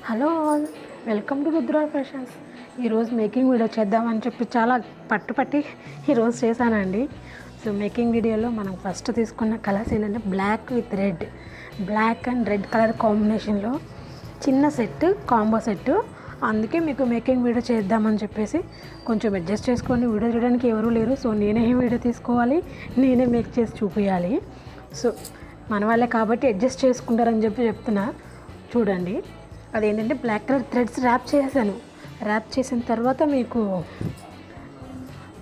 Hello all, welcome to Rudra fashions. ఈరోజు making video చేద్దామని చెప్పి చాలా పట్టి ఈరోజు చేశానండి. సో మేకింగ్ వీడియోలో మనం ఫస్ట్ తీసుకున్న కలర్స్ ఏంటంటే black with red, black and red colour కాంబినేషన్లో చిన్న సెట్, కాంబో సెట్. అందుకే మీకు మేకింగ్ వీడియో చేద్దామని చెప్పేసి కొంచెం అడ్జస్ట్ చేసుకొని, వీడియో చేయడానికి ఎవరూ లేరు. సో నేనే వీడియో తీసుకోవాలి, నేనే మేక్ చేసి చూపించాలి. సో మన వాళ్ళే కాబట్టి అడ్జస్ట్ చేసుకుంటారని చెప్పి చెప్తున్నా. చూడండి, అదేంటంటే బ్లాక్ కలర్ థ్రెడ్స్ ర్యాప్ చేశాను. ర్యాప్ చేసిన తర్వాత మీకు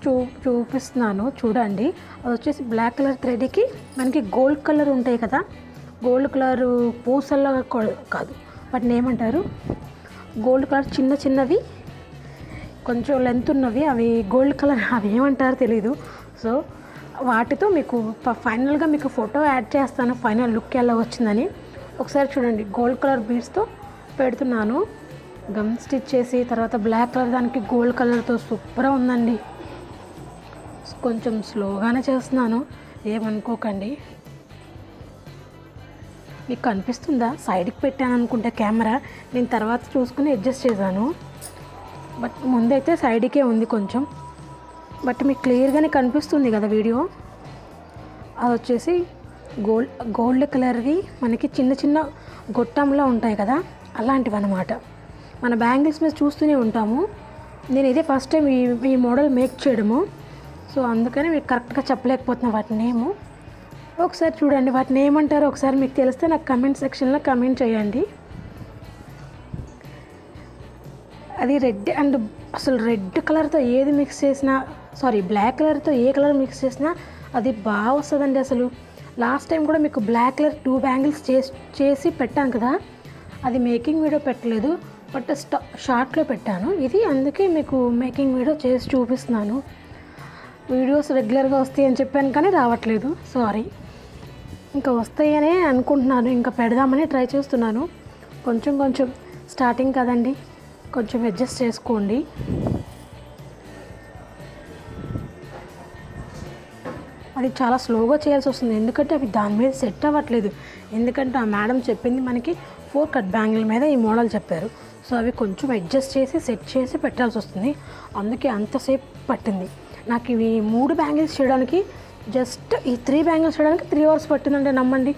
చూపిస్తున్నాను. చూడండి, అది వచ్చేసి బ్లాక్ కలర్ థ్రెడ్కి మనకి గోల్డ్ కలర్ ఉంటాయి కదా, గోల్డ్ కలర్ పూసల్లాగా కాదు, వాటిని ఏమంటారు, గోల్డ్ కలర్ చిన్న చిన్నవి కొంచెం లెంత్ ఉన్నవి, అవి గోల్డ్ కలర్, అవి ఏమంటారో తెలీదు. సో వాటితో మీకు ఫైనల్గా మీకు ఫోటో యాడ్ చేస్తాను, ఫైనల్ లుక్ ఎలా వచ్చిందని. ఒకసారి చూడండి, గోల్డ్ కలర్ బీడ్స్తో పెడుతున్నాను, గమ్ స్టిచ్ చేసి, తర్వాత బ్లాక్ కలర్ దానికి గోల్డ్ కలర్తో సూపర్గా ఉందండి. కొంచెం స్లోగానే చేస్తున్నాను, ఏమనుకోకండి. మీకు కనిపిస్తుందా? సైడ్కి పెట్టాను అనుకుంటే కెమెరా, నేను తర్వాత చూసుకుని అడ్జస్ట్ చేశాను. బట్ ముందైతే సైడ్కే ఉంది కొంచెం, బట్ మీకు క్లియర్గానే కనిపిస్తుంది కదా వీడియో. అది వచ్చేసి గోల్డ్ కలర్వి మనకి చిన్న చిన్న గొట్టంలో ఉంటాయి కదా, అలాంటివి అన్నమాట. మన బ్యాంగిల్స్ మీద చూస్తూనే ఉంటాము. నేను ఇదే ఫస్ట్ టైం ఈ మోడల్ మేక్ చేయడము. సో అందుకని మీకు కరెక్ట్గా చెప్పలేకపోతున్నా వాటి నేము. ఒకసారి చూడండి, వాటిని ఏమంటారో ఒకసారి మీకు తెలిస్తే నాకు కమెంట్ సెక్షన్లో కమెంట్ చేయండి. అది రెడ్ అండ్ అసలు రెడ్ కలర్తో ఏది మిక్స్ చేసినా, బ్లాక్ కలర్తో ఏ కలర్ మిక్స్ చేసినా అది బాగా వస్తుందండి. అసలు లాస్ట్ టైం కూడా మీకు బ్లాక్ కలర్ 2 బ్యాంగిల్స్ చేసి పెట్టాను కదా, అది మేకింగ్ వీడియో పెట్టలేదు, బట్ షార్ట్లో పెట్టాను. ఇది అందుకే మీకు మేకింగ్ వీడియో చేసి చూపిస్తున్నాను. వీడియోస్ రెగ్యులర్గా వస్తాయి అని చెప్పాను కానీ రావట్లేదు, సారీ. ఇంకా వస్తాయనే అనుకుంటున్నాను, ఇంకా పెడదామని ట్రై చేస్తున్నాను. కొంచెం స్టార్టింగ్ కదండి, కొంచెం అడ్జస్ట్ చేసుకోండి. అది చాలా స్లోగా చేయాల్సి వస్తుంది, ఎందుకంటే అవి దాని మీద సెట్ అవ్వట్లేదు. ఎందుకంటే ఆ మేడం చెప్పింది మనకి 4 కట్ బ్యాంగిల్ మీద ఈ మోడల్ చెప్పారు. సో అవి కొంచెం అడ్జస్ట్ చేసి సెట్ చేసి పెట్టాల్సి వస్తుంది, అందుకే అంతసేపు పట్టింది నాకు. ఇవి 3 బ్యాంగిల్స్ చేయడానికి, జస్ట్ ఈ 3 బ్యాంగిల్స్ చేయడానికి 3 అవర్స్ పట్టిందంటే నమ్మండి.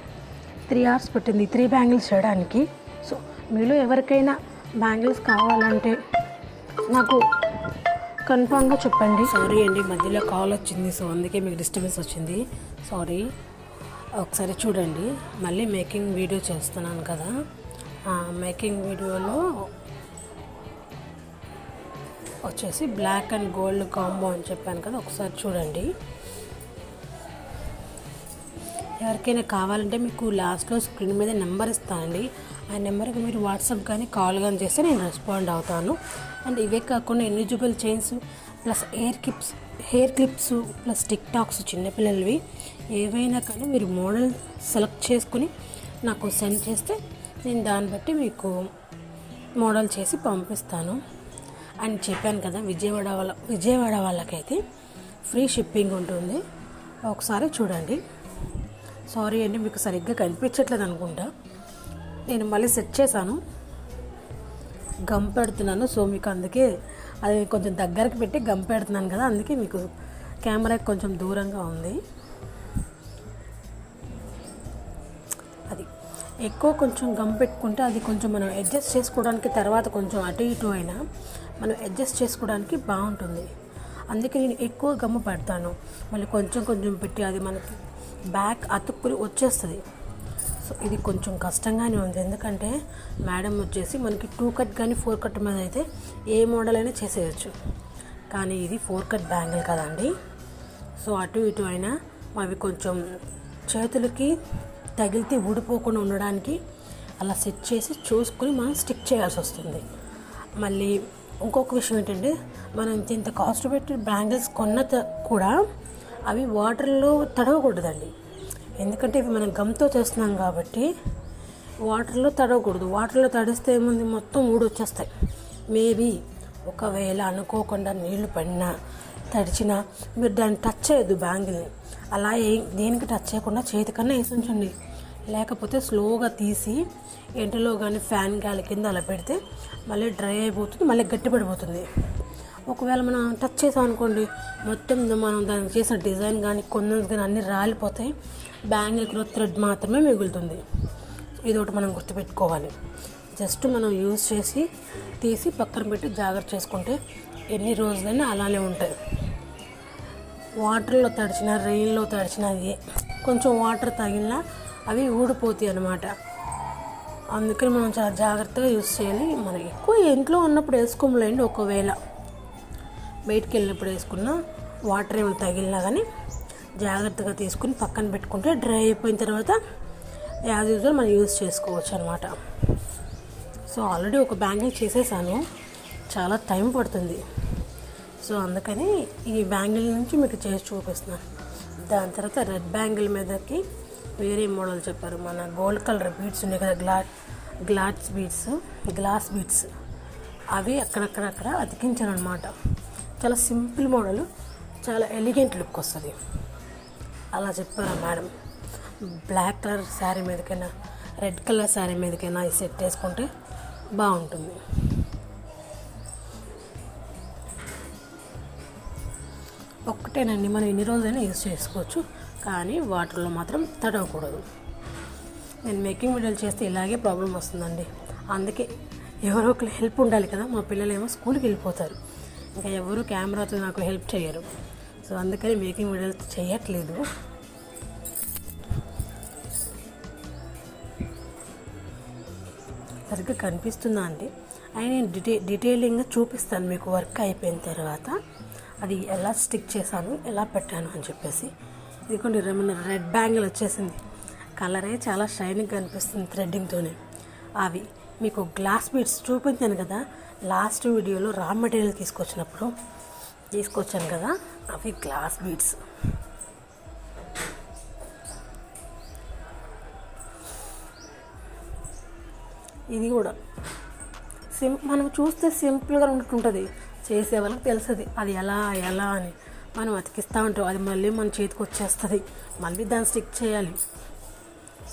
3 అవర్స్ పట్టింది 3 బ్యాంగిల్స్ చేయడానికి. సో మీలో ఎవరికైనా బ్యాంగిల్స్ కావాలంటే నాకు కన్ఫామ్గా చెప్పండి. సారీ అండి, మధ్యలో కాల్ వచ్చింది, సో అందుకే మీకు డిస్టర్బెన్స్ వచ్చింది, సారీ. ఒకసారి చూడండి, మళ్ళీ మేకింగ్ వీడియో చేస్తున్నాను కదా, మేకింగ్ వీడియోలో వచ్చేసి బ్లాక్ అండ్ గోల్డ్ కాంబో అని చెప్పాను కదా, ఒకసారి చూడండి. ఎవరికైనా కావాలంటే మీకు లాస్ట్లో స్క్రీన్ మీద నెంబర్ ఇస్తానండి, ఆ నెంబర్కి మీరు వాట్సాప్ కానీ కాల్ కానీ చేస్తే నేను రెస్పాండ్ అవుతాను. అండ్ ఇవే కాకుండా eligible chains plus hair clips plus tick tacks చిన్నపిల్లలవి ఏవైనా కానీ మీరు మోడల్ సెలెక్ట్ చేసుకుని నాకు సెండ్ చేస్తే నేను దాన్ని బట్టి మీకు మోడల్ చేసి పంపిస్తాను. అండ్ చెప్పాను కదా, విజయవాడ వాళ్ళకైతే ఫ్రీ షిప్పింగ్ ఉంటుంది. ఒకసారి చూడండి. సారీ అండి, మీకు సరిగ్గా కనిపించట్లేదు అనుకుంటా, నేను మళ్ళీ సెట్ చేశాను, గమ్ పెడుతున్నాను. సో మీకు అందుకే అది కొంచెం దగ్గరికి పెట్టి గమ్ పెడుతున్నాను కదా, అందుకే మీకు కెమెరాకి కొంచెం దూరంగా ఉంది. అది ఎక్కువ కొంచెం గమ్ పెట్టుకుంటే అది కొంచెం మనం అడ్జస్ట్ చేసుకోవడానికి, తర్వాత కొంచెం అటు ఇటు అయినా మనం అడ్జస్ట్ చేసుకోవడానికి బాగుంటుంది. అందుకే నేను ఎక్కువ గమ్ము పెడతాను, మళ్ళీ కొంచెం పెట్టి అది మనకి బ్యాక్ అతుక్కుని వచ్చేస్తుంది. సో ఇది కొంచెం కష్టంగానే ఉంది, ఎందుకంటే మేడం వచ్చేసి మనకి 2 కట్ కానీ 4 కట్ మీద అయితే ఏ మోడల్ అయినా చేసేయచ్చు, కానీ ఇది 4 కట్ బ్యాంగిల్ కదండి. సో అటు ఇటు అయినా అవి కొంచెం చేతులకి తగిలితే ఊడిపోకుండా ఉండడానికి అలా సెట్ చేసి చూసుకుని మనం స్టిక్ చేయాల్సి వస్తుంది. మళ్ళీ ఇంకొక విషయం ఏంటంటే, మనం ఇంత కాస్ట్ పెట్టి బ్యాంగిల్స్ కూడా అవి వాటర్లో తడవకూడదండి, ఎందుకంటే ఇవి మనం గమ్తో చేస్తున్నాం కాబట్టి వాటర్లో తడవకూడదు. వాటర్లో తడిస్తే ఏముంది, మొత్తం ఊడొచ్చేస్తాయి. మేబీ ఒకవేళ అనుకోకుండా నీళ్లు పడినా తడిచినా మీరు దాన్ని టచ్ చేయొద్దు బ్యాంగిల్ని. అలా దేనికి టచ్ చేయకుండా చేతికన్నా వేసి ఉంచండి, లేకపోతే స్లోగా తీసి ఎండలో కానీ ఫ్యాన్ గాలి కింద అలా పెడితే మళ్ళీ డ్రై అయిపోతుంది, మళ్ళీ గట్టిపడిపోతుంది. ఒకవేళ మనం టచ్ చేసాం అనుకోండి, మొత్తం మనం దానికి చేసిన డిజైన్ కానీ కొందరు కానీ అన్నీ రాలిపోతాయి. బ్యాంగిల్కి థ్రెడ్ మాత్రమే మిగులుతుంది. ఇది ఒకటి మనం గుర్తుపెట్టుకోవాలి. జస్ట్ మనం యూజ్ చేసి తీసి పక్కన పెట్టి జాగ్రత్త చేసుకుంటే ఎన్ని రోజులైనా అలానే ఉంటాయి. వాటర్లో తడిచిన, రెయిన్లో తడిచిన, కొంచెం వాటర్ తగిలినా అవి ఊడిపోతాయి అన్నమాట. అందుకని మనం చాలా జాగ్రత్తగా యూజ్ చేయాలి. మనం ఎక్కువ ఇంట్లో ఉన్నప్పుడు వేసుకోలేండి, ఒకవేళ బయటికి వెళ్ళినప్పుడు వేసుకున్నా వాటర్ ఏమైనా తగిలినా కానీ జాగ్రత్తగా తీసుకుని పక్కన పెట్టుకుంటే డ్రై అయిపోయిన తర్వాత యాజ్ యూజువల్ మనం యూజ్ చేసుకోవచ్చు అనమాట. సో ఆల్రెడీ ఒక బ్యాంగిల్ చేసేసాను, చాలా టైం పడుతుంది. సో అందుకని ఈ బ్యాంగిల్ నుంచి మీకు చేసి చూపిస్తున్నాను. దాని తర్వాత రెడ్ బ్యాంగిల్ మీదకి వేరే మోడల్ చెప్పారు. మన గోల్డ్ కలర్ బీడ్స్ ఉన్నాయి కదా, గ్లాస్ బీడ్స్ అవి అక్కడక్కడ అతికించాను అనమాట. చాలా సింపుల్ మోడల్, చాలా ఎలిగెంట్ లుక్ వస్తుంది. అలా చెప్పారు మేడం. బ్లాక్ కలర్ శారీ మీదకైనా రెడ్ కలర్ శారీ మీదకైనా ఈ సెట్ వేసుకుంటే బాగుంటుంది. ఒక్కటేనండి, మనం ఎన్ని రోజులైనా యూజ్ చేసుకోవచ్చు, కానీ వాటర్లో మాత్రం తడవకూడదు. నేను మేకింగ్ వీడియోలు చేస్తే ఇలాగే ప్రాబ్లం వస్తుందండి. అందుకే ఎవరో ఒకరు హెల్ప్ ఉండాలి కదా. మా పిల్లలు ఏమో స్కూల్కి వెళ్ళిపోతారు, ఇంకా ఎవరు కెమెరాతో నాకు హెల్ప్ చేయరు. సో అందుకని మేకింగ్ వీడియోలు చేయట్లేదు. సరిగ్గా కనిపిస్తుందా అంటే నేను డీటెయిలింగ్గా చూపిస్తాను మీకు వర్క్ అయిపోయిన తర్వాత అది ఎలా స్టిక్ చేశాను, ఎలా పెట్టాను అని చెప్పేసి. ఇదిగోండి రెడ్ బ్యాంగిల్ వచ్చేసింది. కలరే చాలా షైనింగ్గా అనిపిస్తుంది థ్రెడ్డింగ్తోనే. అవి మీకు గ్లాస్ బీడ్స్ చూపించాను కదా లాస్ట్ వీడియోలో, రా మెటీరియల్ తీసుకొచ్చాను కదా, అవి గ్లాస్ బీడ్స్. ఇది కూడా మనం చూస్తే సింపుల్గా ఉంటుంటుంది, చేసే వాళ్ళకి తెలుస్తుంది అది ఎలా అని. మనం అతికిస్తూ ఉంటాం, అది మళ్ళీ మన చేతికి వచ్చేస్తుంది, మళ్ళీ దాన్ని స్టిక్ చేయాలి.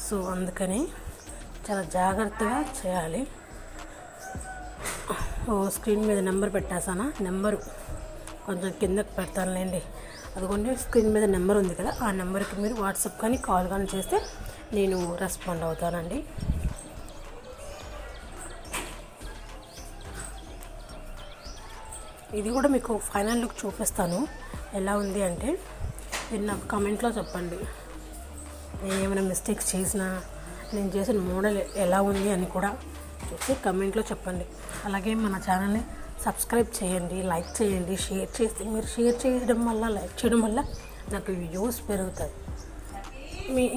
సో అందుకని చాలా జాగ్రత్తగా చేయాలి. స్క్రీన్ మీద నెంబర్ పెట్టేసానా, నెంబరు కొంచెం కిందకి పెడతానులేండి. అదిగోండి స్క్రీన్ మీద నెంబర్ ఉంది కదా, ఆ నెంబర్కి మీరు వాట్సాప్ కానీ కాల్ కానీ చేస్తే నేను రెస్పాండ్ అవుతానండి. ఇది కూడా మీకు ఫైనల్ లుక్ చూపిస్తాను ఎలా ఉంది అంటే. మీరు నాకు కమెంట్లో చెప్పండి, నేను ఏమైనా మిస్టేక్స్ చేసినా, నేను చేసిన మోడల్ ఎలా ఉంది అని కూడా చూసి కమెంట్లో చెప్పండి. అలాగే మన ఛానల్ని సబ్స్క్రైబ్ చేయండి, లైక్ చేయండి, షేర్ చేస్తే మీరు షేర్ చేయడం వల్ల, లైక్ చేయడం వల్ల నాకు వ్యూస్ పెరుగుతాయి.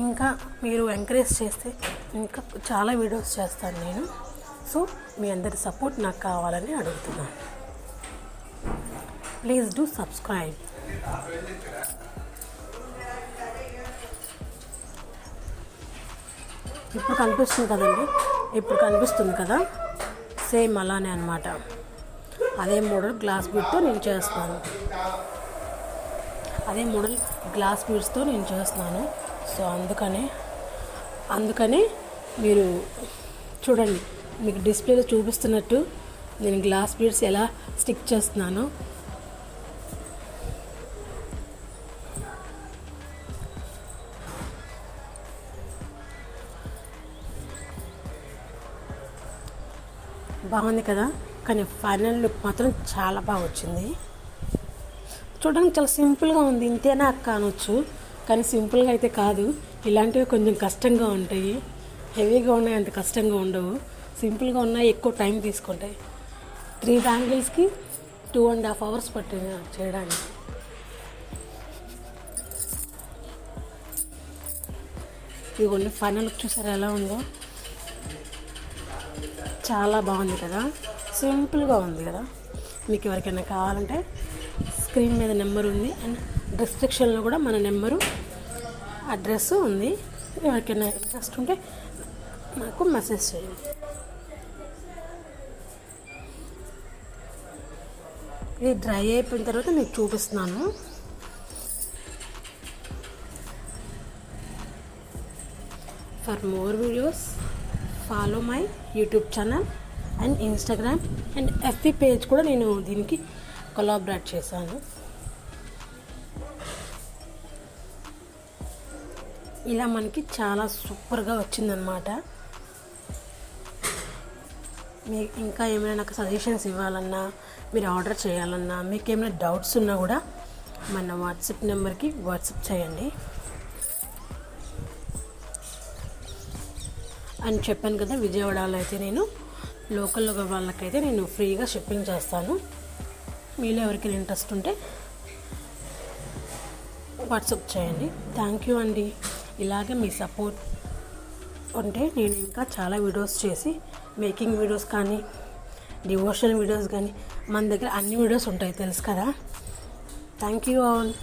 ఇంకా మీరు ఎంకరేజ్ చేస్తే ఇంకా చాలా వీడియోస్ చేస్తాను నేను. సో మీ అందరి సపోర్ట్ నాకు కావాలని అడుగుతున్నాను. Please do subscribe. ఇప్పుడు కనిపిస్తుంది కదా, సేమ్ అలానే అనమాట. అదే మోడల్ గ్లాస్ బీడ్తో నేను చేస్తున్నాను, సో అందుకనే మీరు చూడండి, మీకు డిస్ప్లేలో చూపిస్తున్నట్టు నేను గ్లాస్ బీడ్స్ ఎలా స్టిక్ చేస్తున్నాను. బాగుంది కదా, కానీ ఫైనల్ లుక్ మాత్రం చాలా బాగా వచ్చింది. చూడడానికి చాలా సింపుల్గా ఉంది, ఇంతేనా అక్క అనొచ్చు, కానీ సింపుల్గా అయితే కాదు. ఇలాంటివి కొంచెం కష్టంగా ఉంటాయి, హెవీగా ఉన్నాయి, అంత కష్టంగా ఉండవు. సింపుల్గా ఉన్నాయి, ఎక్కువ టైం తీసుకుంటాయి. 3 బ్యాంగిల్స్కి 2.5 hours పట్టింది చేయడానికి. ఇదిగోండి ఫైనల్ లుక్ చూసారా ఎలా ఉందో, చాలా బాగుంది కదా, సింపుల్గా ఉంది కదా. మీకు ఎవరికైనా కావాలంటే స్క్రీన్ మీద నెంబర్ ఉంది, అండ్ డిస్క్రిప్షన్లో కూడా మన నెంబరు, అడ్రస్ ఉంది. ఎవరికైనా ఇంట్రెస్ట్ ఉంటే నాకు మెసేజ్ చేయండి. ఇది డ్రై అయిపోయిన తర్వాత మీకు చూపిస్తున్నాను. For more videos follow my YouTube channel and Instagram and FB page కూడా నేను దీనికి కొలాబరేట్ చేశాను. ఇలా మనకి చాలా సూపర్గా వచ్చిందనమాట. మీకు ఇంకా ఏమైనా నాకు సజెషన్స్ ఇవ్వాలన్నా, మీరు ఆర్డర్ చేయాలన్నా, మీకు ఏమైనా డౌట్స్ ఉన్నా కూడా మన వాట్సాప్ నెంబర్కి వాట్సాప్ చేయండి. అని చెప్పాను కదా, విజయవాడలో అయితే నేను లోకల్ వాళ్ళకైతే నేను ఫ్రీగా షిప్పింగ్ చేస్తాను. మీలో ఎవరికైనా ఇంట్రెస్ట్ ఉంటే వాట్సాప్ చేయండి. థ్యాంక్ యూ అండి. ఇలాగే మీ సపోర్ట్ ఉంటే నేను ఇంకా చాలా వీడియోస్ చేసి, మేకింగ్ వీడియోస్ కానీ, డివోషనల్ వీడియోస్ కానీ, మన దగ్గర అన్ని వీడియోస్ ఉంటాయి తెలుసు కదా. Thank you all.